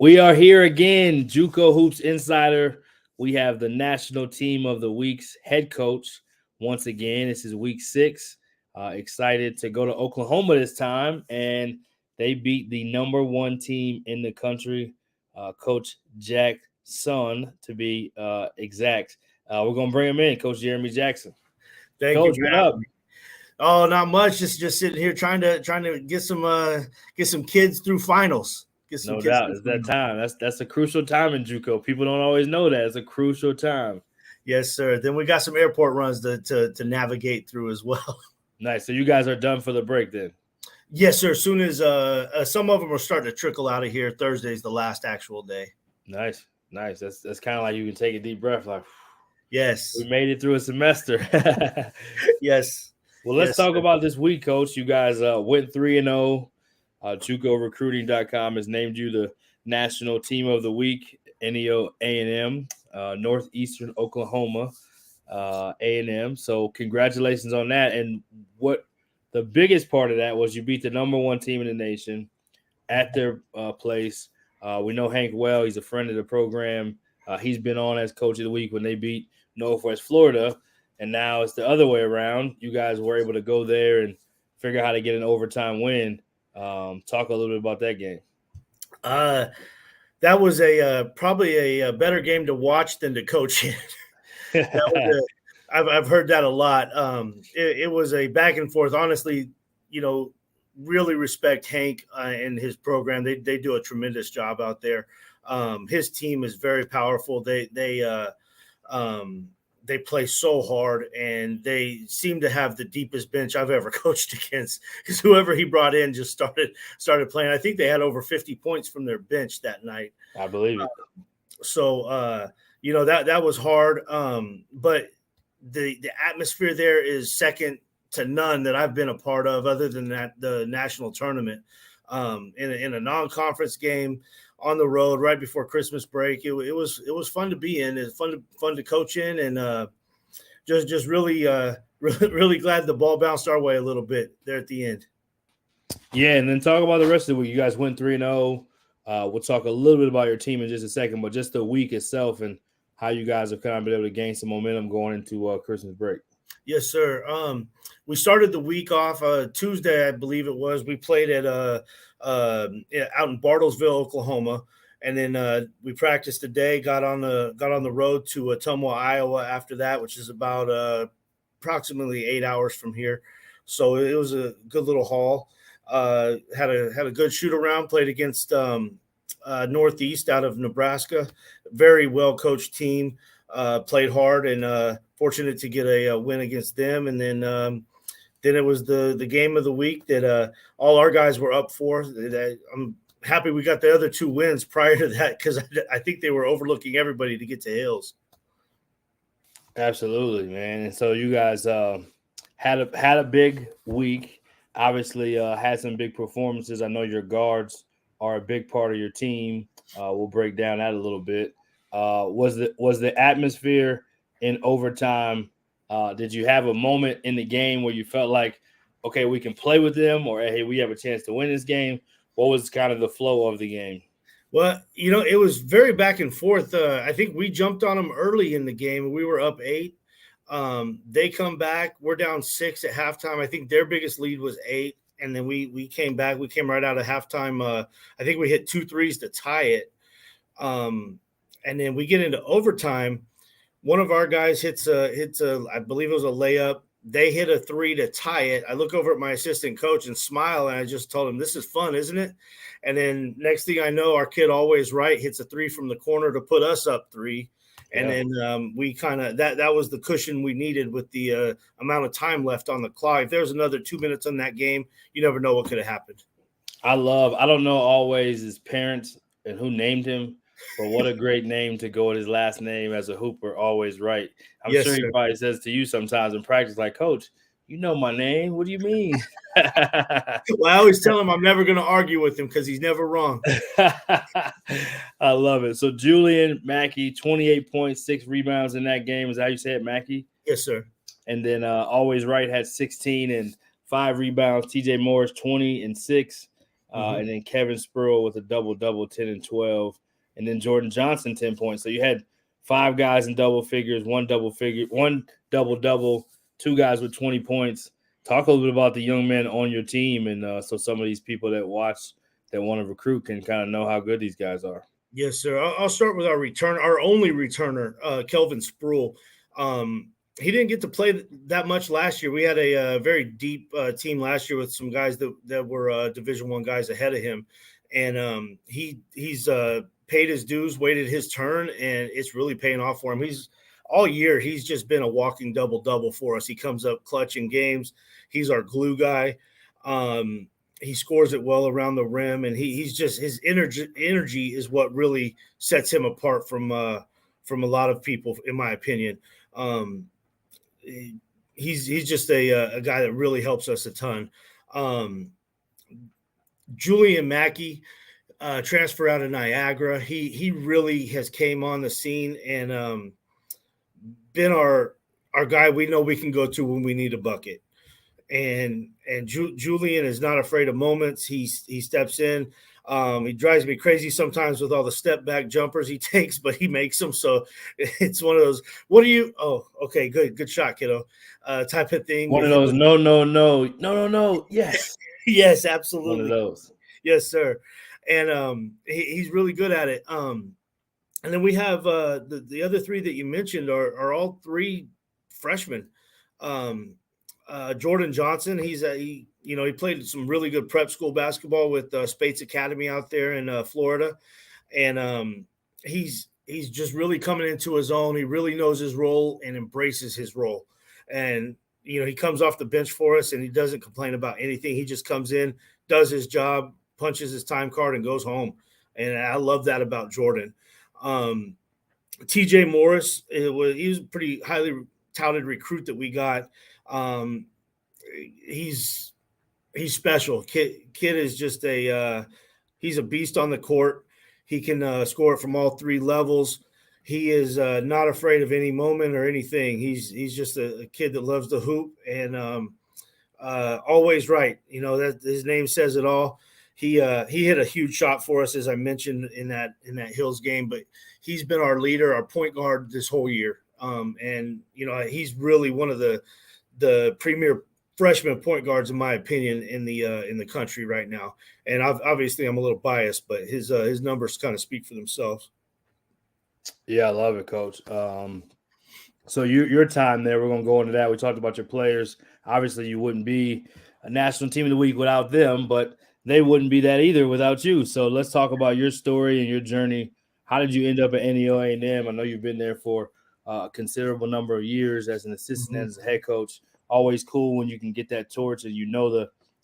We are here again, JUCO Hoops Insider. We have the National Team of the Week's head coach once again. This is week 6. Excited to go to Oklahoma this time, and they beat the number 1 team in the country, Coach Jackson, to be exact. We're going to bring him in, Coach Jeremy Jackson. Thank Coach, you. what up? Oh, not much. Just sitting here trying to get some kids through finals. No doubt, it's that time. That's a crucial time in JUCO. People don't always know that it's a crucial time. Yes, sir. Then we got some airport runs to navigate through as well. Nice. So you guys are done for the break then? Yes, sir. As soon as some of them are starting to trickle out of here. Thursday's the last actual day. Nice. That's kind of like you can take a deep breath. Like, yes, we made it through a semester. Yes. Well, let's talk about this week, Coach. You guys went 3-0. JUCOrecruiting.com has named you the National Team of the Week, NEO A&M, Northeastern Oklahoma A&M. So congratulations on that. And what the biggest part of that was you beat the number 1 team in the nation at their place. We know Hank well. He's a friend of the program. He's been on as Coach of the Week when they beat Northwest Florida. And now it's the other way around. You guys were able to go there and figure out how to get an overtime win. Talk a little bit about that game. That was probably a better game to watch than to coach in. I've heard that a lot. It was a back and forth. Honestly, really respect Hank and his program. They do a tremendous job out there. His team is very powerful. They play so hard, and they seem to have the deepest bench I've ever coached against, because whoever he brought in just started playing. I think they had over 50 points from their bench that night. I believe it. That was hard. But the atmosphere there is second to none that I've been a part of, other than the national tournament. In a non-conference game on the road right before Christmas break, it was fun to be in. It's fun to coach in, and just really glad the ball bounced our way a little bit there at the end. Yeah, and then talk about the rest of the week. You guys went 3-0. We'll talk a little bit about your team in just a second, but just the week itself and how you guys have kind of been able to gain some momentum going into Christmas break. Yes, sir. We started the week off Tuesday, I believe it was. We played at out in Bartlesville, Oklahoma, and then we practiced today. Got on the road to Ottumwa, Iowa. After that, which is about approximately 8 hours from here. So it was a good little haul. Had a good shoot around. Played against Northeast out of Nebraska. Very well coached team. Played hard and fortunate to get a win against them. And then it was the game of the week that all our guys were up for. I'm happy we got the other 2 wins prior to that, because I think they were overlooking everybody to get to Hills. Absolutely, man. And so you guys had a big week. Obviously, had some big performances. I know your guards are a big part of your team. We'll break down that a little bit. Was the atmosphere in overtime? Did you have a moment in the game where you felt like, okay, we can play with them, or hey, we have a chance to win this game? What was kind of the flow of the game? Well, it was very back and forth. I think we jumped on them early in the game. We were up 8. They come back. We're down 6 at halftime. I think their biggest lead was 8. And then we came back. We came right out of halftime. I think we hit 2 threes to tie it. And then we get into overtime. One of our guys hits a, I believe it was a layup. They hit a 3 to tie it. I look over at my assistant coach and smile, and I just told him, "This is fun, isn't it?" And then next thing I know, our kid Always Right hits a 3 from the corner to put us up 3. And then we kind of that was the cushion we needed with the amount of time left on the clock. If there was another 2 minutes on that game, you never know what could have happened. I don't know Always his parents and who named him, but what a great name to go with his last name as a hooper, Always Right. I'm sure he probably says to you sometimes in practice, like, "Coach, you know my name. What do you mean?" Well, I always tell him I'm never going to argue with him because he's never wrong. I love it. So Julian Mackey, 28 points, 6 rebounds in that game. Is that how you say it, Mackey? Yes, sir. And then Always Right had 16 and 5 rebounds. TJ Morris, 20 and 6. And then Kevin Spurl with a double-double, 10 and 12. And then Jordan Johnson, 10 points. So you had 5 guys in double figures, one double-double, 2 guys with 20 points. Talk a little bit about the young men on your team, and so some of these people that watch that want to recruit can kind of know how good these guys are. Yes, sir. I'll start with our only returner, Kelvin Spruill. He didn't get to play that much last year. We had a very deep team last year with some guys that were Division I guys ahead of him, and he's paid his dues, waited his turn, and it's really paying off for him. All year he's just been a walking double-double for us. He comes up clutch in games. He's our glue guy. He scores it well around the rim, and he's just his energy is what really sets him apart from a lot of people, in my opinion. He's just a guy that really helps us a ton. Julian Mackey, transfer out of Niagara. He really has came on the scene and been our guy we know we can go to when we need a bucket. And Julian is not afraid of moments. He steps in. He drives me crazy sometimes with all the step back jumpers he takes, but he makes them. So it's one of those, what do you, oh, okay, good shot, kiddo, type of thing. One of those, no. Yes. Yes, absolutely. One of those. Yes, sir. And he's really good at it. And then we have the other 3 that you mentioned are all 3 freshmen. Jordan Johnson, he played some really good prep school basketball with Spates Academy out there in Florida, and he's just really coming into his own. He really knows his role and embraces his role, and he comes off the bench for us, and he doesn't complain about anything. He just comes in, does his job, punches his time card, and goes home. And I love that about Jordan. TJ Morris, he was a pretty highly touted recruit that we got. He's special. Kid is just he's a beast on the court. He can score it from all 3 levels. He is not afraid of any moment or anything. He's just a kid that loves the hoop and always right. That his name says it all. He hit a huge shot for us, as I mentioned in that Hills game, but he's been our leader, our point guard this whole year. And he's really one of the premier freshman point guards, in my opinion, in the country right now. And obviously I'm a little biased, but his numbers kind of speak for themselves. Yeah, I love it, Coach. So your time there, we're going to go into that. We talked about your players. Obviously, you wouldn't be a national team of the week without them, but they wouldn't be that either without you. So let's talk about your story and your journey. How did you end up at NEO A&M? I know you've been there for a considerable number of years as an assistant and as a head coach. Always cool when you can get that torch and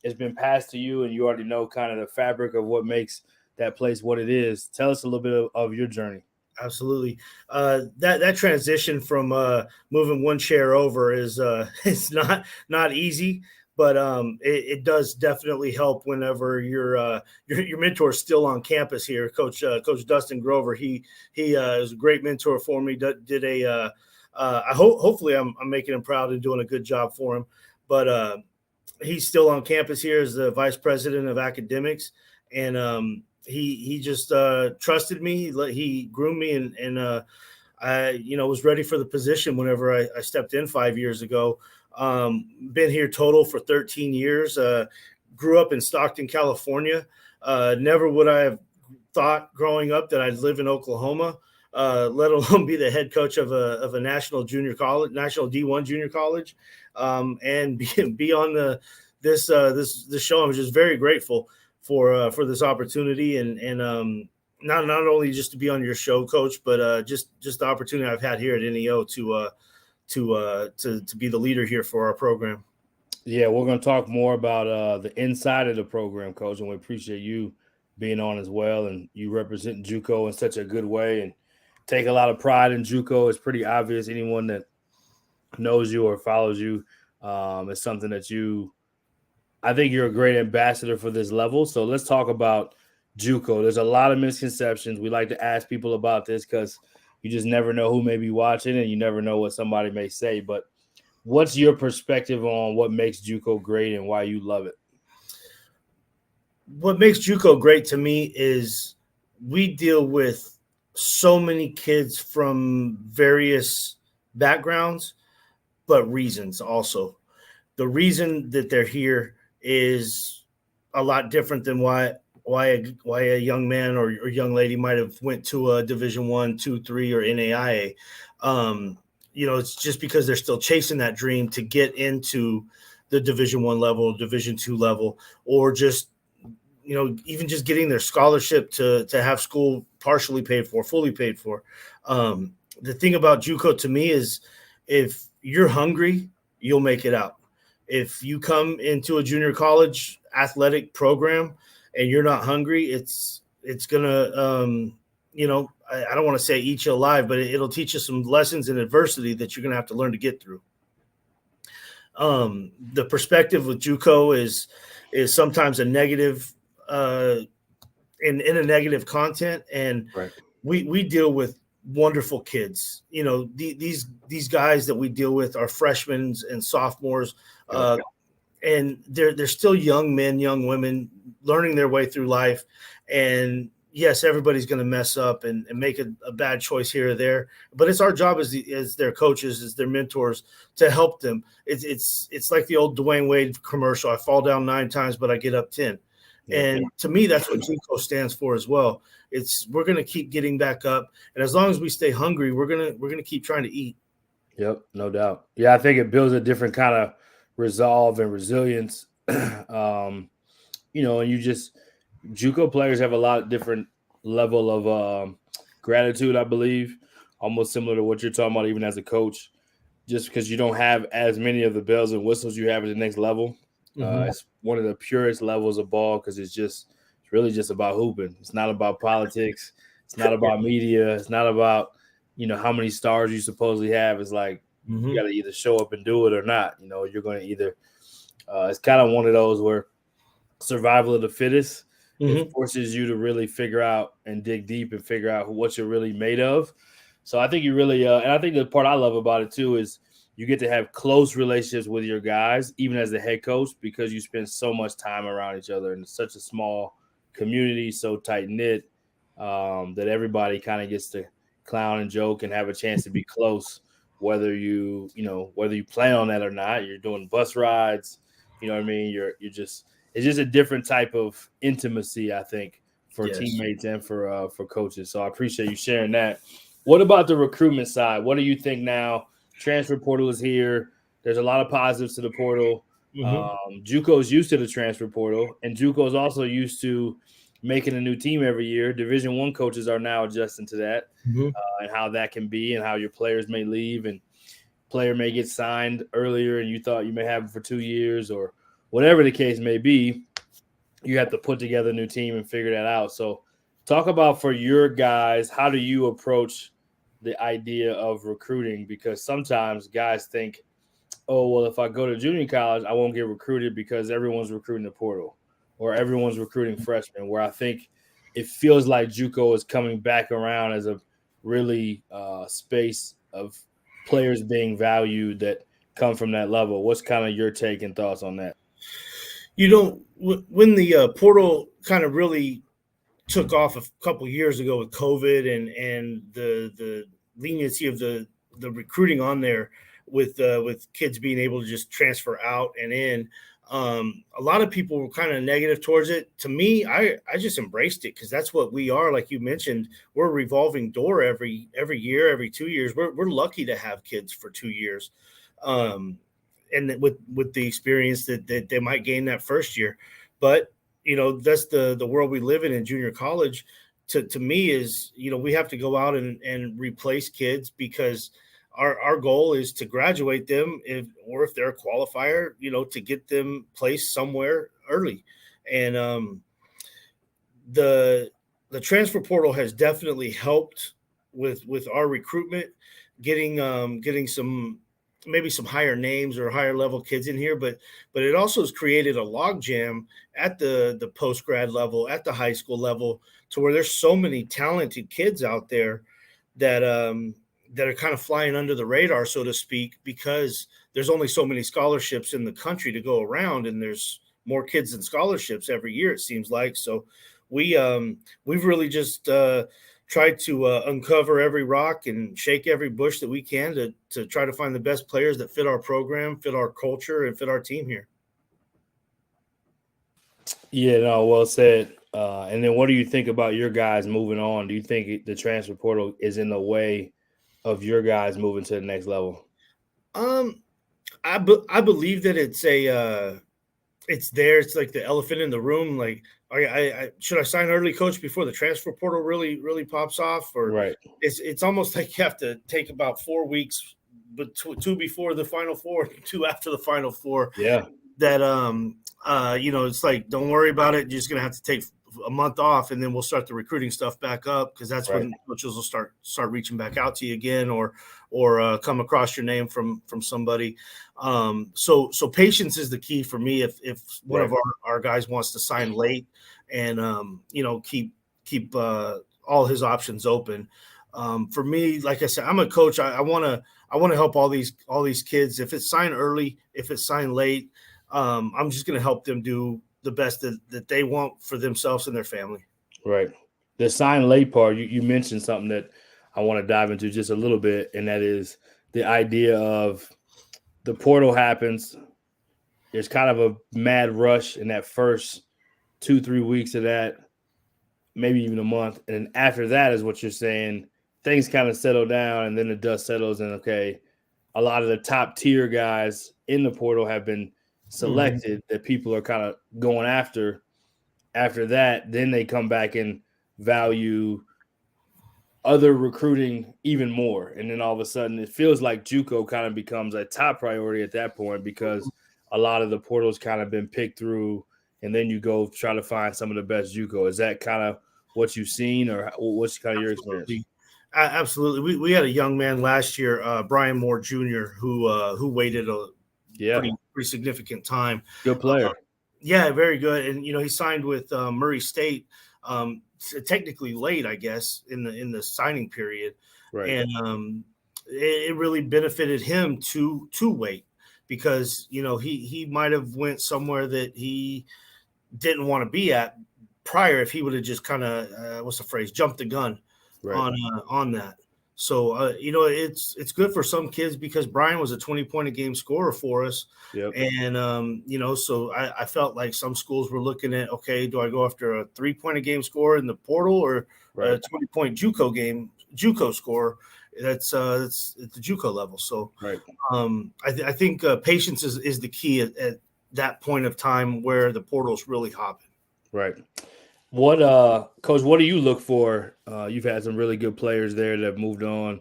it's been passed to you and you already know kind of the fabric of what makes that place what it is. Tell us a little bit of your journey. Absolutely. That transition from moving one chair over is it's not easy, but it does definitely help whenever your mentor is still on campus here. Coach Dustin Grover, he is a great mentor for me. Did a hopefully I'm making him proud and doing a good job for him. But he's still on campus here as the vice president of academics, and he just trusted me. He groomed me, and I was ready for the position whenever I stepped in 5 years ago. Been here total for 13 years. Grew up in Stockton, California. Never would I have thought growing up that I'd live in Oklahoma. Let alone be the head coach of a national junior college, national D1 junior college, and be on this show. I'm just very grateful for this opportunity and not only just to be on your show, Coach, but just the opportunity I've had here at NEO to be the leader here for our program. Yeah, we're going to talk more about the inside of the program, Coach, and we appreciate you being on as well, and you represent JUCO in such a good way and take a lot of pride in JUCO. It's pretty obvious. Anyone that knows you or follows you, it's something that I think you're a great ambassador for this level. So let's talk about JUCO. There's a lot of misconceptions. We like to ask people about this because you just never know who may be watching and you never know what somebody may say. But what's your perspective on what makes JUCO great and why you love it? what makes JUCO great to me is we deal with so many kids from various backgrounds, but reasons also. The reason that they're here is a lot different than why a young man or young lady might have went to a Division 1, 2, 3, or NAIA. It's just because they're still chasing that dream to get into the Division 1 level, Division 2 level, or just even just getting their scholarship to have school partially paid for, fully paid for. The thing about JUCO to me is if you're hungry, you'll make it out. If you come into a junior college athletic program and you're not hungry, it's gonna I don't want to say eat you alive, but it'll teach you some lessons in adversity that you're gonna have to learn to get through. The perspective with JUCO is sometimes a negative in a negative content, and Right. we deal with wonderful kids. These guys that we deal with are freshmen and sophomores, and they're still young men, young women learning their way through life. And yes, everybody's going to mess up and make a bad choice here or there, but it's our job as their coaches, as their mentors, to help them. It's like the old Dwayne Wade commercial: I fall down 9 times, but I get up 10. And to me, that's what JUCO stands for as well. We're going to keep getting back up, and as long as we stay hungry, we're gonna keep trying to eat. Yep, no doubt. Yeah, I think it builds a different kind of resolve and resilience. And JUCO players have a lot of different level of gratitude, I believe, almost similar to what you're talking about, even as a coach. Just because you don't have as many of the bells and whistles you have at the next level. It's one of the purest levels of ball because it's really just about hooping. It's not about politics. It's not about media. It's not about, how many stars you supposedly have. It's like you got to either show up and do it or not. You're going to either it's kind of one of those where survival of the fittest. It forces you to really figure out and dig deep and figure out what you're really made of. So I think you really and I think the part I love about it too is you get to have close relationships with your guys, even as a head coach, because you spend so much time around each other in such a small community, so tight knit, that everybody kind of gets to clown and joke and have a chance to be close, whether you plan on that or not. You're doing bus rides, you know what I mean? It's just a different type of intimacy, I think, for teammates and for coaches. So I appreciate you sharing that. What about the recruitment side? What do you think now? Transfer portal is here. There's a lot of positives to the portal. JUCO is used to the transfer portal, and JUCO is also used to making a new team every year. Division I coaches are now adjusting to that and how that can be and how your players may leave and player may get signed earlier and you thought you may have him for 2 years or whatever the case may be. You have to put together a new team and figure that out. So talk about for your guys, how do you approach the idea of recruiting? Because sometimes guys think, oh, well, if I go to junior college, I won't get recruited because everyone's recruiting the portal or everyone's recruiting freshmen, where I think it feels like JUCO is coming back around as a really space of players being valued that come from that level. What's kind of your take and thoughts on that? When the portal kind of really took off a couple years ago with COVID and the leniency of the recruiting on there with kids being able to just transfer out and in, a lot of people were kind of negative towards it. To me, I just embraced it because that's what we are. Like you mentioned, we're a revolving door every year, every 2 years. We're lucky to have kids for 2 years. And with the experience that they might gain that first year. But, that's the world we live in junior college. To me is, we have to go out and replace kids because our goal is to graduate them if they're a qualifier, to get them placed somewhere early. And the transfer portal has definitely helped with our recruitment, getting some maybe some higher names or higher level kids in here, but it also has created a logjam at the post grad level, at the high school level, to where there's so many talented kids out there that are kind of flying under the radar, so to speak, because there's only so many scholarships in the country to go around, and there's more kids in scholarships every year, it seems like. So we've really just tried to uncover every rock and shake every bush that we can to try to find the best players that fit our program, fit our culture, and fit our team here. Yeah, no, well said. And then what do you think about your guys moving on? Do you think the transfer portal is in the way of your guys moving to the next level? I believe that it's it's there. It's like the elephant in the room. Like, I should I sign early, coach, before the transfer portal really pops off? Or Right. it's almost like you have to take about 4 weeks, but two before the Final Four, 2 after the Final Four. Yeah. That it's like, don't worry about it. You're just gonna have to take a month off, and then we'll start the recruiting stuff back up, because that's Right. when coaches will start reaching back out to you again, or come across your name from somebody. So patience is the key for me. If one of our guys wants to sign late, and keep all his options open. For me, like I said, I'm a coach. I want to help all these kids. If it's signed early, if it's signed late, I'm just going to help them do the best that they want for themselves and their family. Right. The sign late part, you mentioned something that I want to dive into just a little bit, and that is the idea of the portal happens. There's kind of a mad rush in that first 2-3 weeks of that, maybe even a month. And then after that is what you're saying, things kind of settle down, and then the dust settles, and okay, a lot of the top tier guys in the portal have been selected that people are kind of going after. After that, then they come back and value other recruiting even more. And then all of a sudden it feels like JUCO kind of becomes a top priority at that point, because a lot of the portals kind of been picked through, and then you go try to find some of the best JUCO. Is that kind of what you've seen, or what's kind of your experience? Absolutely. We had a young man last year, Brian Moore Jr., who waited a pretty significant time. Good player. Yeah, very good. And he signed with Murray State, technically late, I guess, in the signing period. Right. And it really benefited him to wait, because he might have went somewhere that he didn't want to be at prior, if he would have just kind of what's the phrase, jumped the gun on that. So it's good for some kids, because Brian was a 20-point a game scorer for us. Yep. And so I felt like some schools were looking at, okay, do I go after a 3-point a game scorer in the portal, or a 20-point JUCO scorer that's at the JUCO level? So I think patience is the key at that point of time where the portal's really hopping. Right. What Coach, what do you look for? You've had some really good players there that have moved on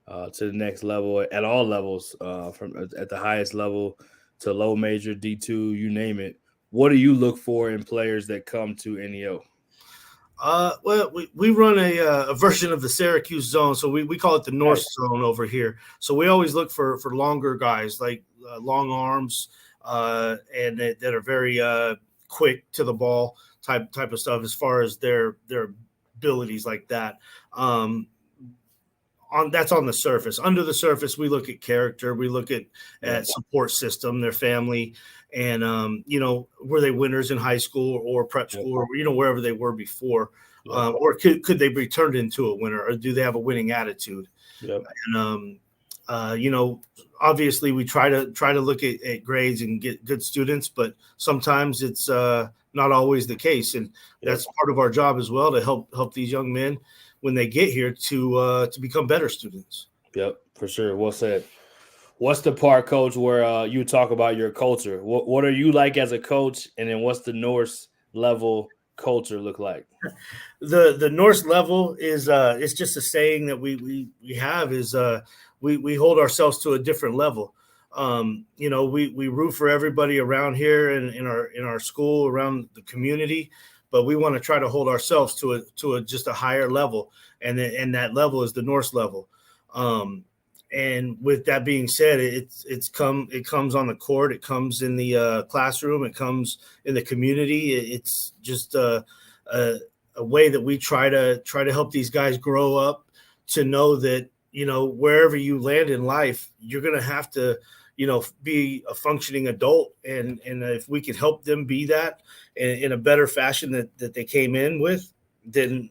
to the next level at all levels, from at the highest level to low major, D2, you name it. What do you look for in players that come to NEO? Well, we run a version of the Syracuse zone, so we call it the North zone over here. So we always look for longer guys, like long arms, and that are very quick to the ball type of stuff, as far as their abilities like that. That's on the surface. Under the surface, we look at character, we look at support system, their family, and were they winners in high school or prep school, or wherever they were before, or could they be turned into a winner, or do they have a winning attitude? And obviously we try to look at grades and get good students, but sometimes it's not always the case, and that's part of our job as well, to help these young men when they get here to become better students. Yep, for sure. Well said. What's the part, Coach, where you talk about your culture? What are you like as a coach, and then what's the Norse level culture look like? The Norse level is it's just a saying that we have, is we hold ourselves to a different level. We root for everybody around here in our school, around the community, but we want to try to hold ourselves to just a higher level, and that level is the Norse level. And with that being said, it comes on the court, it comes in the classroom, it comes in the community. It's just a way that we try to help these guys grow up to know that wherever you land in life, you're going to have to be a functioning adult. And if we could help them be that in a better fashion that they came in with, then,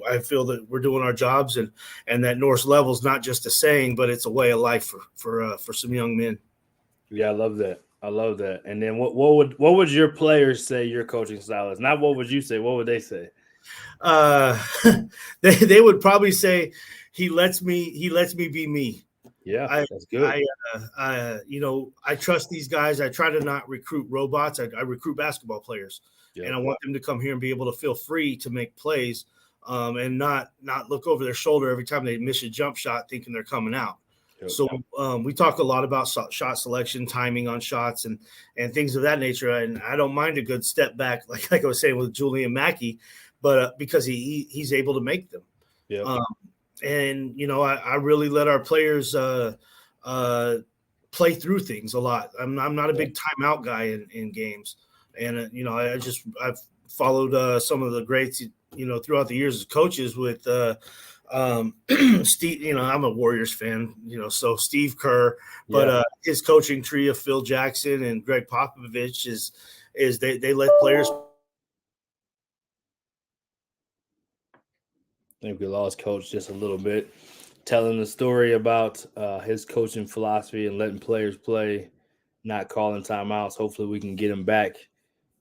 I feel that we're doing our jobs, and that Norse level is not just a saying, but it's a way of life for some young men. Yeah, I love that. I love that. And then what would your players say your coaching style is? Not what would you say? What would they say? They would probably say he lets me be me. Yeah, that's good. I trust these guys. I try to not recruit robots. I recruit basketball players, and I want them to come here and be able to feel free to make plays, and not look over their shoulder every time they miss a jump shot, thinking they're coming out. Yep. So we talk a lot about shot selection, timing on shots, and things of that nature. And I don't mind a good step back, like I was saying with Julian Mackey, but because he's able to make them. Yeah. And I really let our players play through things a lot. I'm not a big timeout guy in games, and I've followed some of the greats throughout the years as coaches with Steve. I'm a Warriors fan, so Steve Kerr, but his coaching tree of Phil Jackson and Greg Popovich is they let players. I think we lost Coach just a little bit, telling the story about his coaching philosophy and letting players play, not calling timeouts. Hopefully we can get him back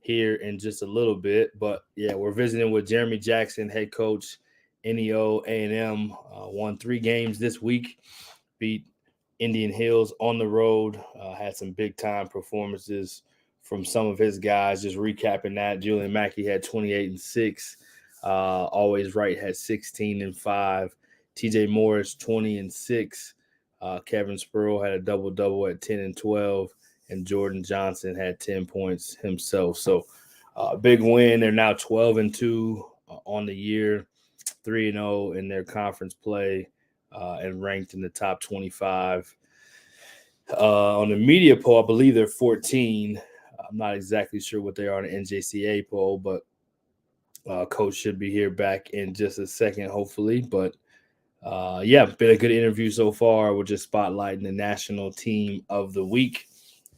here in just a little bit. But, yeah, we're visiting with Jeremy Jackson, head coach, NEO A&M. Won 3 games this week, beat Indian Hills on the road, had some big-time performances from some of his guys. Just recapping that, Julian Mackey had 28-6. Always Right had 16-5. TJ Morris 20-6. Kevin Spurl had a double at 10-12, and Jordan Johnson had 10 points himself. So big win. They're now 12-2 on the year, 3-0 in their conference play, and ranked in the top 25. On the media poll, I believe they're 14. I'm not exactly sure what they are on the NJCA poll, but Coach should be here back in just a second, hopefully. But, been a good interview so far. We're just spotlighting the national team of the week.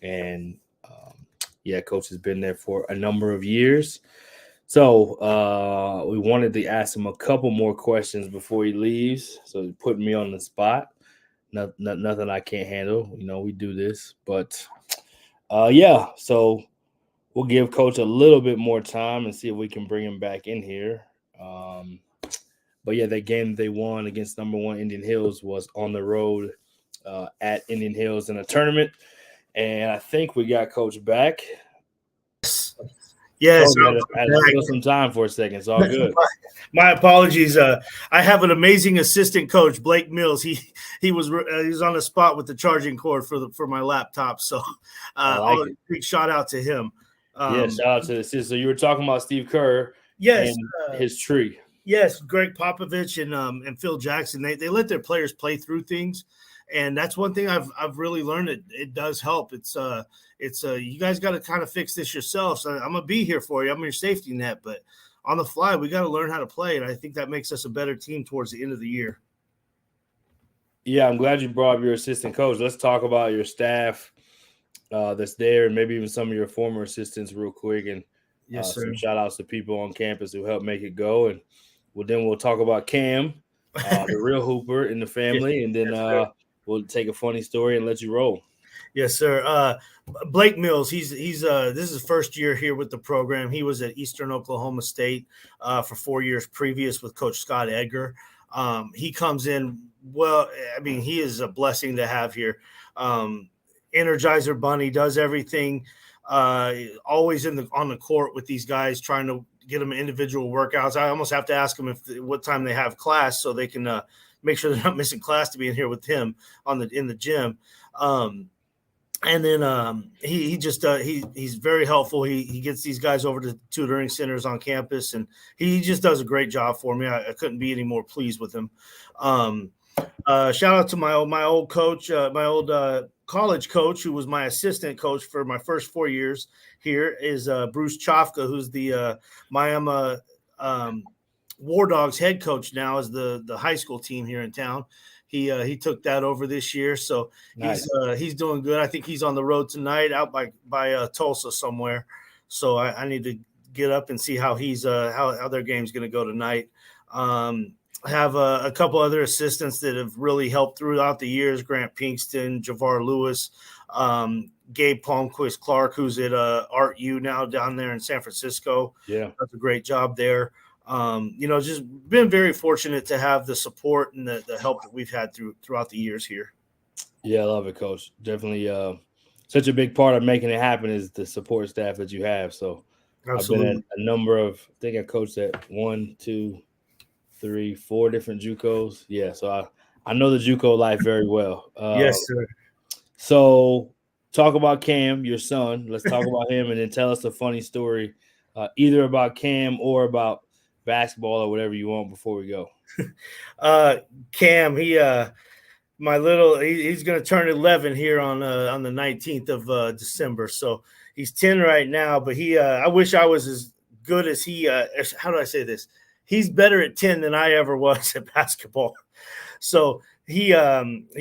And, Coach has been there for a number of years. So we wanted to ask him a couple more questions before he leaves. So he's putting me on the spot. Nothing I can't handle. We do this. But, so – we'll give Coach a little bit more time and see if we can bring him back in here. That game they won against number 1 Indian Hills was on the road at Indian Hills in a tournament. And I think we got Coach back. Yes. I had some time for a second. It's all good. My apologies. I have an amazing assistant coach, Blake Mills. He was on the spot with the charging cord for my laptop. So big shout out to him. Shout out to the assistant. So you were talking about Steve Kerr, yes, and his tree. Yes, Greg Popovich and Phil Jackson. They let their players play through things, and that's one thing I've really learned. It does help. It's you guys got to kind of fix this yourselves. So I'm gonna be here for you. I'm your safety net, but on the fly, we got to learn how to play, and I think that makes us a better team towards the end of the year. Yeah, I'm glad you brought up your assistant coach. Let's talk about your staff that's there, and maybe even some of your former assistants real quick, and some shout outs to people on campus who helped make it go. And we'll talk about Cam, the real hooper in the family, and then we'll take a funny story and let you roll. Yes, sir. Blake Mills, he's this is his first year here with the program. He was at Eastern Oklahoma State for 4 years previous with Coach Scott Edgar. He comes in well. I mean, he is a blessing to have here. Energizer Bunny, does everything, always on the court with these guys, trying to get them individual workouts. I almost have to ask them what time they have class so they can make sure they're not missing class to be in here with him in the gym. And then he's very helpful. He gets these guys over to tutoring centers on campus, and he just does a great job for me. I couldn't be any more pleased with him. Shout out to my old coach, my old college coach, who was my assistant coach for my first 4 years here, is Bruce Chofka, who's the Miami War Dogs head coach now is the high school team here in town. He took that over this year, so Nice. he's doing good. I think he's on the road tonight out by Tulsa somewhere. So I need to get up and see how he's how their game's going to go tonight. Have a couple other assistants that have really helped throughout the years: Grant Pinkston, Javar Lewis, Gabe Palmquist Clark, who's at Art U now down there in San Francisco. Yeah, does a great job there. Just been very fortunate to have the support and the help that we've had throughout the years here. Yeah, I love it, Coach. Definitely such a big part of making it happen is the support staff that you have. So Absolutely. I've been at a number of, I think I coached at 1, 2, 3, 4 different JUCOs. Yeah, so I know the JUCO life very well. Yes, sir. So talk about Cam, your son. Let's talk about him, and then tell us a funny story, either about Cam or about basketball or whatever you want before we go. Cam, he's going to turn 11 here on the 19th of December. So he's 10 right now, but I wish I was as good as he. How do I say this? He's better at 10 than I ever was at basketball. So he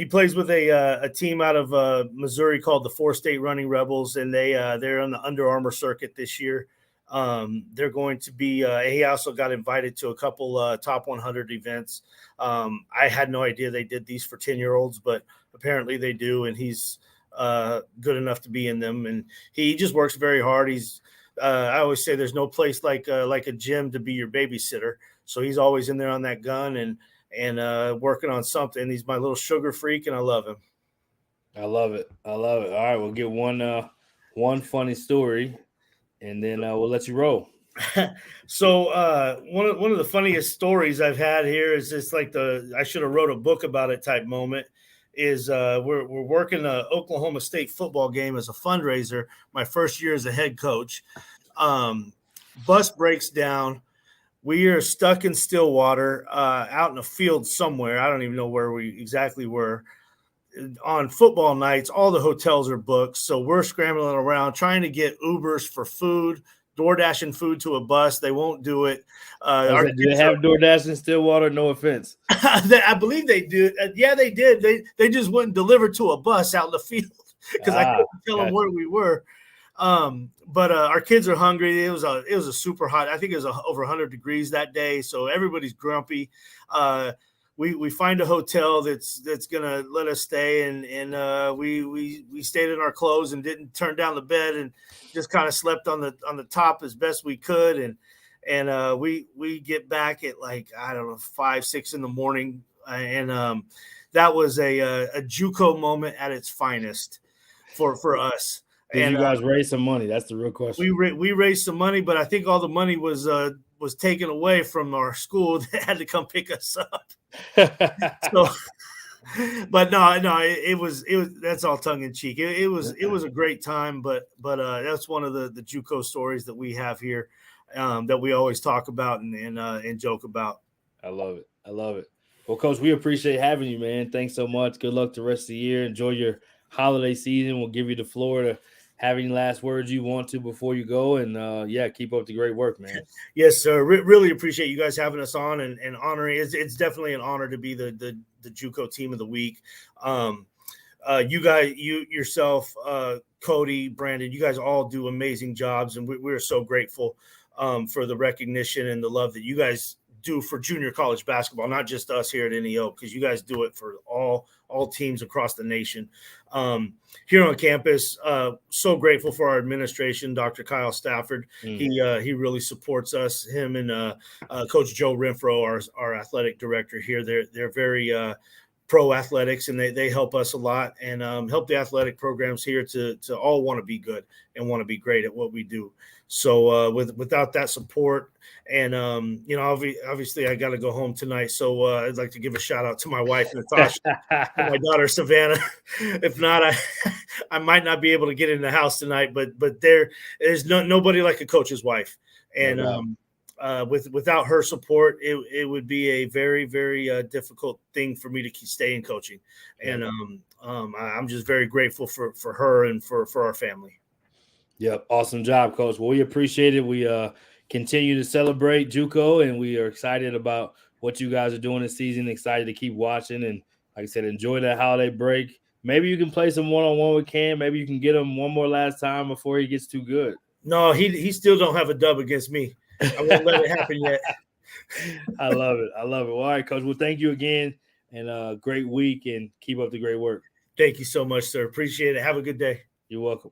plays with a team out of Missouri called the 4-State Running Rebels, and they're on the Under Armour circuit this year. They're going to be he also got invited to a couple top 100 events. I had no idea they did these for 10-year-olds, but apparently they do, and he's good enough to be in them, and he just works very hard. I always say there's no place like a gym to be your babysitter, so he's always in there on that gun and working on something. He's my little sugar freak, and I love him. I love it. All right, we'll get one funny story, and then we'll let you roll. So one of the funniest stories I've had here is just like I should have wrote a book about it type moment. Is we're working an Oklahoma State football game as a fundraiser. My first year as a head coach. Bus breaks down. We are stuck in Stillwater, out in a field somewhere. I don't even know where we exactly were. On football nights, all the hotels are booked, so we're scrambling around trying to get Ubers for food, DoorDashing food to a bus. They won't do it. Do they have DoorDash in Stillwater? No offense. I believe they do. Yeah, they did. They just wouldn't deliver to a bus out in the field because I couldn't tell them where we were. But our kids are hungry. It was a super hot. I think it was over 100 degrees that day, so everybody's grumpy. We find a hotel that's gonna let us stay, and we stayed in our clothes and didn't turn down the bed and just kind of slept on the top as best we could, and we get back at like, I don't know, 5, 6 in the morning, and that was a JUCO moment at its finest for us. Did you guys raise some money? That's the real question. We raised some money, but I think all the money was taken away from our school that had to come pick us up. So, but no, it was that's all tongue in cheek. It was a great time, but that's one of the JUCO stories that we have here, that we always talk about and joke about. I love it. Well, Coach, we appreciate having you, man. Thanks so much. Good luck the rest of the year. Enjoy your holiday season. We'll give you the floor to have any last words you want to before you go, and keep up the great work, man. Yes, sir. Really appreciate you guys having us on and honoring. It's definitely an honor to be the JUCO team of the week. You guys, yourself, Cody, Brandon, you guys all do amazing jobs, and we're so grateful for the recognition and the love that you guys do for junior college basketball, not just us here at NEO, because you guys do it for all teams across the nation. Here on campus, so grateful for our administration, Dr. Kyle Stafford. He really supports us. Him and Coach Joe Renfro, our athletic director here. They're very pro athletics, and they help us a lot and help the athletic programs here to all want to be good and want to be great at what we do. So without that support, and obviously I got to go home tonight, so I'd like to give a shout out to my wife Natasha and my daughter Savannah. If not, I might not be able to get in the house tonight, but there's nobody like a coach's wife, and without her support, it would be a very, very difficult thing for me to stay in coaching. And I'm just very grateful for her and for our family. Yep. Awesome job, Coach. Well, we appreciate it. We continue to celebrate JUCO, and we are excited about what you guys are doing this season. Excited to keep watching, and like I said, enjoy that holiday break. Maybe you can play some one-on-one with Cam. Maybe you can get him one more last time before he gets too good. No, he still don't have a dub against me. I won't let it happen yet. I love it. Well, all right, Coach. Well, thank you again, and great week, and keep up the great work. Thank you so much, sir. Appreciate it. Have a good day. You're welcome.